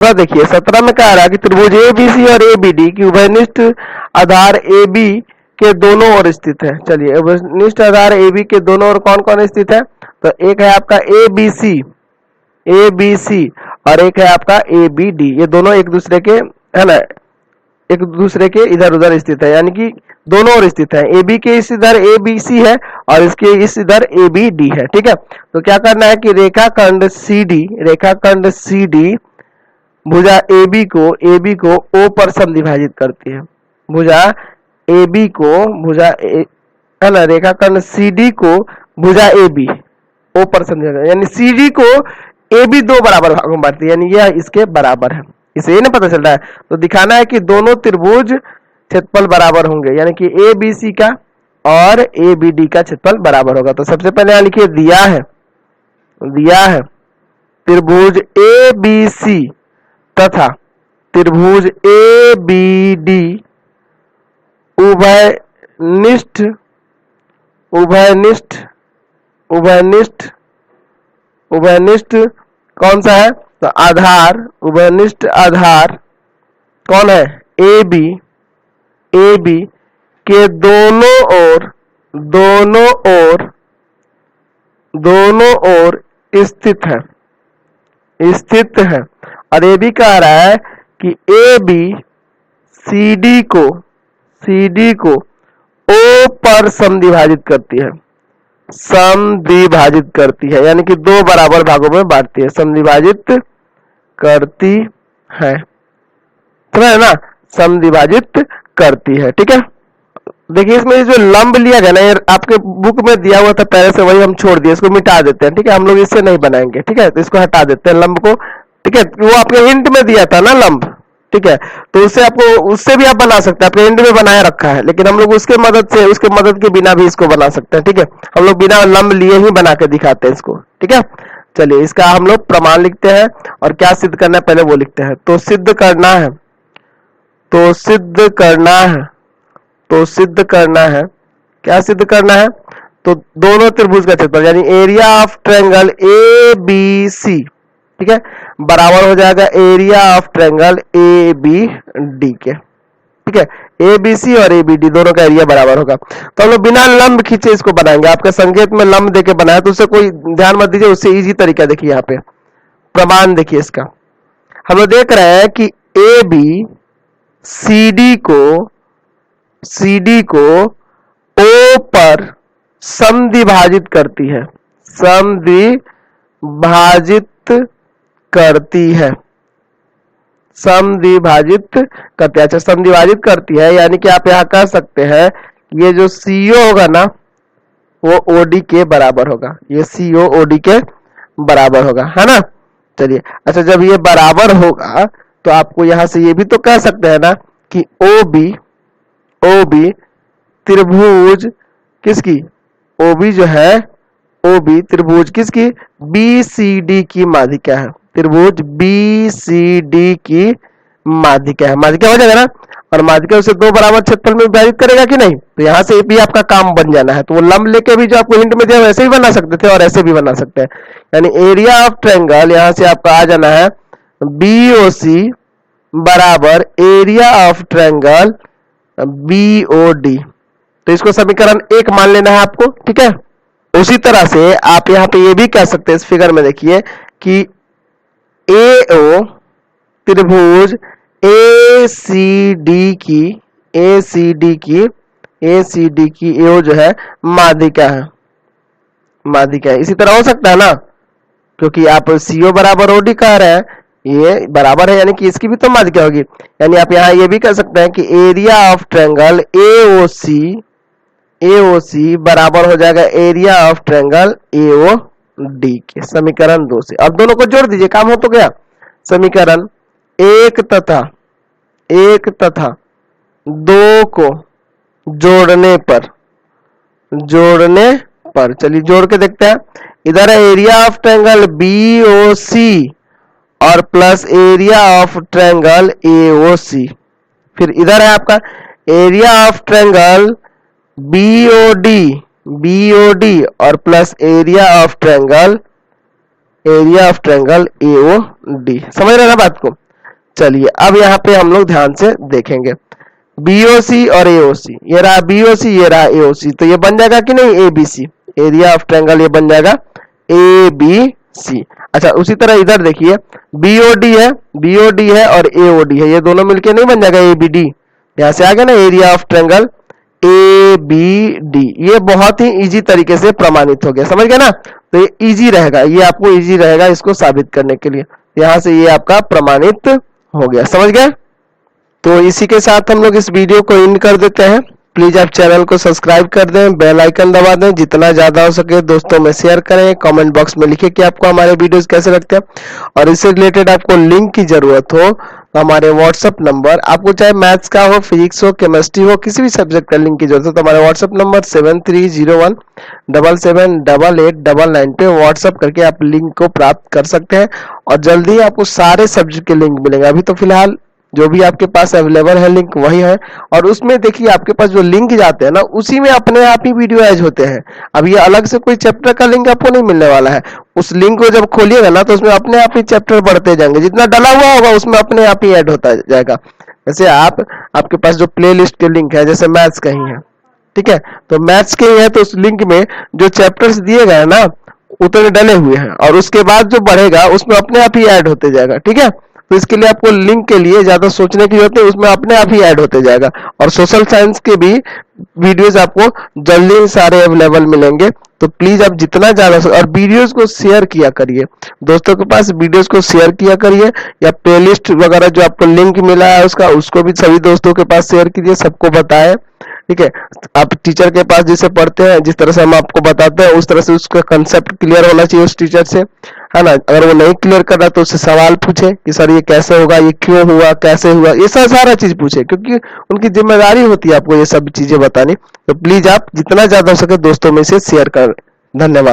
देखिए 17 में कह रहा है कि त्रिभुज एबीसी और एबीडी की उभयनिष्ठ आधार AB के दोनों ओर स्थित है। चलिए उभयनिष्ठ आधार AB के दोनों ओर कौन कौन स्थित है? तो एक है आपका ABC और एक है आपका ABD। ये दोनों एक दूसरे के है ना, एक दूसरे के इधर उधर स्थित है, यानी कि दोनों ओर स्थित है। AB के इस इधर ABC है और इसके इस इधर ABD है। ठीक है, तो क्या करना है कि रेखाखंड CD भुजा AB को O पर समद्विभाजित करती है। भुजा AB को है ना, रेखाखंड CD को भुजा AB O पर समद्विभाजित, यानी CD को AB दो बराबर भागों में बांटती है, यानी यह इसके बराबर है। इसे ये नहीं पता चल रहा है, तो दिखाना है कि दोनों त्रिभुज क्षेत्रफल बराबर होंगे, यानी कि ABC का और ABD का क्षेत्रफल बराबर होगा। तो सबसे पहले यहां लिखिए दिया है त्रिभुज ABC तथा त्रिभुज ABD उभयनिष्ठ कौन सा है? तो उभयनिष्ठ आधार कौन है? AB के दोनों ओर स्थित है। और ये भी कह रहा है कि AB CD को O पर समद्विभाजित करती है, यानी कि दो बराबर भागों में बांटती है, समद्विभाजित करती है, समझ ना, समद्विभाजित करती है। ठीक है, देखिए इसमें जो लंब लिया गया ना, ये आपके बुक में दिया हुआ था पहले से, वही हम छोड़ दिए, इसको मिटा देते हैं। ठीक है, हम लोग इससे नहीं बनाएंगे। ठीक है, तो इसको हटा देते हैं लंब को। ठीक है, वो आपके हिंट में दिया था ना लंब, ठीक है, तो उससे भी आप बना सकते हैं, आपके हिंट में बनाया रखा है, लेकिन हम लोग उसके मदद के बिना भी इसको बना सकते हैं। ठीक है, हम लोग बिना लंब लिए ही बना के दिखाते हैं इसको। ठीक है, चलिए इसका हम लोग प्रमाण लिखते हैं और क्या सिद्ध करना है पहले वो लिखते हैं। तो सिद्ध करना है, क्या सिद्ध करना है? तो दोनों त्रिभुज का क्षेत्रफल यानी एरिया ऑफ ट्रायंगल ABC, ठीक है, बराबर हो जाएगा एरिया ऑफ ट्रायंगल ABD के। ठीक है, ABC और ABD दोनों का एरिया बराबर होगा। तो हम लोग बिना लंब खींचे इसको बनाएंगे। आपके संकेत में लंब देके बनाया तो उससे कोई ध्यान मत दीजिए, उससे इजी तरीका देखिए। यहाँ पे प्रमाण देखिए इसका, हम लोग देख रहे हैं कि AB CD को O पर समद्विभाजित करती है, समद्विभाजित करती है, यानी कि आप यहाँ कह सकते हैं ये जो CO होगा ना वो OD के बराबर होगा, ये CO OD के बराबर होगा, है ना। चलिए अच्छा, जब ये बराबर होगा तो आपको यहां से ये भी तो कह सकते हैं ना कि OB त्रिभुज किसकी, OB जो है OB त्रिभुज किसकी, BCD की माध्यिका है, त्रिभुज BCD की माध्यिका है। माध्यिका हो जाएगा ना, और माध्यिका उसे दो बराबर क्षेत्रफल में विभाजित करेगा कि नहीं, तो यहाँ से भी आपका काम बन जाना है। तो वो लंब लेके भी जो आपको हिंट में दिया वैसे भी बना सकते थे और ऐसे भी बना सकते हैं, यानी एरिया ऑफ ट्रायंगल यहाँ से आपका आ जाना है BOC बराबर एरिया ऑफ ट्रायंगल BOD। तो इसको समीकरण 1 मान लेना है आपको। ठीक है, उसी तरह से आप यहाँ पे ये भी कह सकते हैं, इस फिगर में देखिए कि AO त्रिभुज ACD की AO जो है माध्यिका है। इसी तरह हो सकता है ना, क्योंकि आप CO बराबर OD कह रहे हैं, ये बराबर है यानी कि इसकी भी तो माध्यिका होगी। यानी आप यहाँ ये भी कह सकते हैं कि एरिया ऑफ ट्रायंगल AOC बराबर हो जाएगा एरिया ऑफ ट्रायंगल AOD के, समीकरण 2 से। अब दोनों को जोड़ दीजिए, काम हो तो गया। समीकरण 1 तथा 2 को जोड़ने पर चलिए जोड़ के देखते हैं। इधर है एरिया ऑफ ट्रायंगल BOC और plus area of triangle AOC, फिर इधर है आपका एरिया ऑफ ट्रायंगल BOD और plus area of triangle AOD। समझ रहे ना बात को? चलिए अब यहाँ पे हम लोग ध्यान से देखेंगे बीओसी और एओसी, ये रहा बीओसी, ये रहा एओसी, तो ये बन जाएगा कि नहीं एबीसी, एरिया ऑफ ट्रायंगल ये बन जाएगा एबीसी। अच्छा उसी तरह इधर देखिए बीओडी है और एओडी है, ये दोनों मिलके नहीं बन जाएगा एबीडी, यहां से आ गया ना एरिया ऑफ ट्रायंगल एबीडी। ये बहुत ही इजी तरीके से प्रमाणित हो गया, समझ गए ना, तो ये इजी रहेगा, ये आपको इजी रहेगा इसको साबित करने के लिए, यहां से ये आपका प्रमाणित हो गया, समझ गए। तो इसी के साथ हम लोग इस वीडियो को एंड कर देते हैं। प्लीज आप चैनल को सब्सक्राइब कर दें, बेल आइकन दबा दें, जितना ज्यादा हो सके दोस्तों में शेयर करें, कमेंट बॉक्स में लिखें कि आपको हमारे वीडियोस कैसे लगते हैं, और इससे रिलेटेड आपको लिंक की जरूरत हो तो हमारे व्हाट्सएप नंबर, आपको चाहे मैथ्स का हो, फिजिक्स हो, केमिस्ट्री हो, किसी भी सब्जेक्ट का लिंक की जरूरत हो तो हमारे व्हाट्सएप नंबर 7301778899 पे व्हाट्सएप करके आप लिंक को प्राप्त कर सकते हैं, और जल्दी ही आपको सारे सब्जेक्ट के लिंक मिलेंगे। अभी तो फिलहाल जो भी आपके पास अवेलेबल है लिंक वही है, और उसमें देखिए आपके पास जो लिंक जाते हैं ना उसी में अपने आप ही वीडियो ऐड होते हैं। अब ये अलग से कोई चैप्टर का लिंक आपको नहीं मिलने वाला है, उस लिंक को जब खोलिएगा ना तो उसमें अपने आप ही चैप्टर बढ़ते जाएंगे, जितना डला हुआ होगा उसमें अपने आप ही ऐड होता जाएगा। जैसे आपके पास जो प्ले लिस्ट के लिंक है, जैसे मैथ्स का ही है, ठीक है, तो मैथ्स के ही है तो उस लिंक में जो चैप्टर्स दिए गए हैं ना उतने डले हुए हैं, और उसके बाद जो बढ़ेगा उसमें अपने आप ही ऐड होते जाएगा, ठीक है। तो इसके लिए आपको लिंक के लिए ज्यादा सोचने की जरूरत है, उसमें अपने आप ही ऐड होते जाएगा। और सोशल साइंस के भी वीडियोस आपको जल्दी सारे अवेलेबल मिलेंगे, तो प्लीज आप जितना ज्यादा, और वीडियोस को शेयर किया करिए दोस्तों के पास, वीडियोस को शेयर किया करिए, या प्लेलिस्ट वगैरह जो आपको लिंक मिला है उसका, उसको भी सभी दोस्तों के पास शेयर कीजिए, सबको बताएं, ठीक है। आप टीचर के पास जिसे पढ़ते हैं, जिस तरह से हम आपको बताते हैं उस तरह से उसका कंसेप्ट क्लियर होना चाहिए उस टीचर से, है ना। अगर वो नहीं क्लियर कर रहा तो उससे सवाल पूछे कि सर ये कैसे होगा, ये क्यों हुआ, कैसे हुआ, ये सारा चीज पूछे, क्योंकि उनकी जिम्मेदारी होती है आपको ये सब चीजें बतानी। तो प्लीज आप जितना ज्यादा हो सके दोस्तों में से शेयर कर। धन्यवाद।